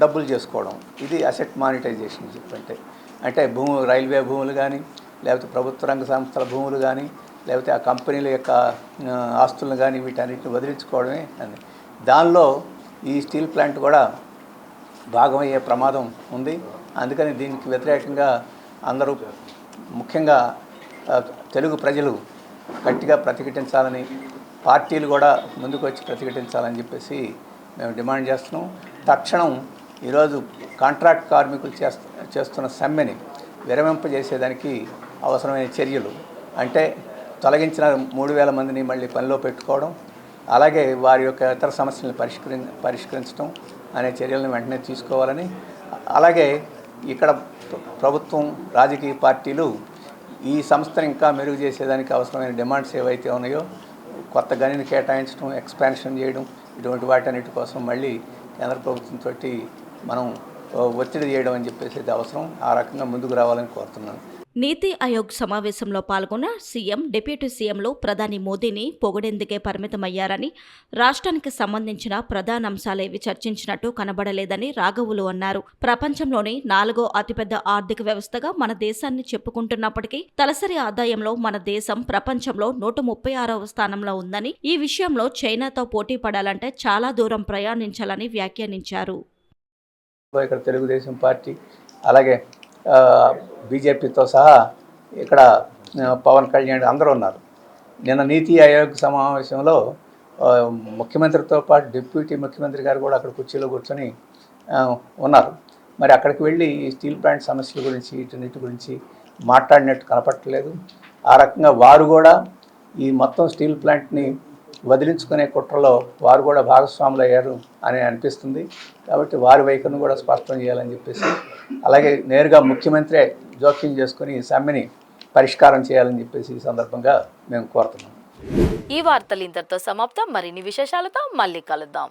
డబ్బులు చేసుకోవడం. ఇది అసెట్ మానిటైజేషన్ చెప్పంటే. అంటే రైల్వే భూములు కానీ, లేకపోతే ప్రభుత్వ రంగ సంస్థల భూములు కానీ, లేకపోతే ఆ కంపెనీల యొక్క ఆస్తులను కానీ వీటన్నిటిని వదిలించుకోవడమే అని. దానిలో ఈ స్టీల్ ప్లాంట్ కూడా భాగమయ్యే ప్రమాదం ఉంది. అందుకని దీనికి వ్యతిరేకంగా అందరూ, ముఖ్యంగా తెలుగు ప్రజలు గట్టిగా ప్రతిఘటించాలని, పార్టీలు కూడా ముందుకు వచ్చి ప్రతిఘటించాలని చెప్పేసి మేము డిమాండ్ చేస్తున్నాం. తక్షణం ఈరోజు కాంట్రాక్ట్ కార్మికులు చేస్తున్న సమ్మెని విరమింపజేసేదానికి అవసరమైన చర్యలు అంటే తొలగించిన 3,000 మందిని మళ్ళీ పనిలో పెట్టుకోవడం, అలాగే వారి యొక్క ఇతర సమస్యలను పరిష్కరించడం అనే చర్యలను వెంటనే తీసుకోవాలని, అలాగే ఇక్కడ ప్రభుత్వం, రాజకీయ పార్టీలు ఈ సంస్థను ఇంకా మెరుగు చేసేదానికి అవసరమైన డిమాండ్స్ ఏవైతే ఉన్నాయో, కొత్త గనిని కేటాయించడం, ఎక్స్పాన్షన్ చేయడం, ఇటువంటి వాటన్నిటి కోసం మళ్ళీ కేంద్ర ప్రభుత్వంతో మనం ఒత్తిడి చేయడం అని చెప్పేసి అవసరం. ఆ రకంగా ముందుకు రావాలని కోరుతున్నాను. నీతి ఆయోగ్ సమావేశంలో పాల్గొన్న సీఎం, డిప్యూటీ సీఎంలు ప్రధాని మోదీని పొగిడేందుకే పరిమితమయ్యారని, రాష్ట్రానికి సంబంధించిన ప్రధాన అంశాలేవి చర్చించినట్టు కనబడలేదని రాఘవులు అన్నారు. ప్రపంచంలోని 4వ అతిపెద్ద ఆర్థిక వ్యవస్థగా మన దేశాన్ని చెప్పుకుంటున్నప్పటికీ తలసరి ఆదాయంలో మన దేశం ప్రపంచంలో 136వ స్థానంలో ఉందని, ఈ విషయంలో చైనాతో పోటీ పడాలంటే చాలా దూరం ప్రయాణించాలని వ్యాఖ్యానించారు. ఇక్కడ తెలుగుదేశం పార్టీ, అలాగే బీజేపీతో సహా ఇక్కడ పవన్ కళ్యాణ్ అందరూ ఉన్నారు. నిన్న నీతి ఆయోగ్ సమావేశంలో ముఖ్యమంత్రితో పాటు డిప్యూటీ ముఖ్యమంత్రి గారు కూడా అక్కడ కుర్చీలో కూర్చొని ఉన్నారు. మరి అక్కడికి వెళ్ళి ఈ స్టీల్ ప్లాంట్ సమస్యల గురించి, వీటన్నిటి గురించి మాట్లాడినట్టు కనపట్టలేదు. ఆ రకంగా వారు కూడా ఈ మొత్తం స్టీల్ ప్లాంట్ని వదిలించుకునే కుట్రలో వారు కూడా భాగస్వాములు అయ్యారు అని అనిపిస్తుంది. కాబట్టి వారి వైఖరిని కూడా స్పష్టం చేయాలని చెప్పేసి, అలాగే నేరుగా ముఖ్యమంత్రి జోక్యం చేసుకుని ఈ సమ్మెని పరిష్కారం చేయాలని చెప్పేసి ఈ సందర్భంగా మేము కోరుతున్నాం. ఈ వార్తలు ఇంతటితో సమాప్తం. మరిన్ని విశేషాలతో మళ్ళీ కలుద్దాం.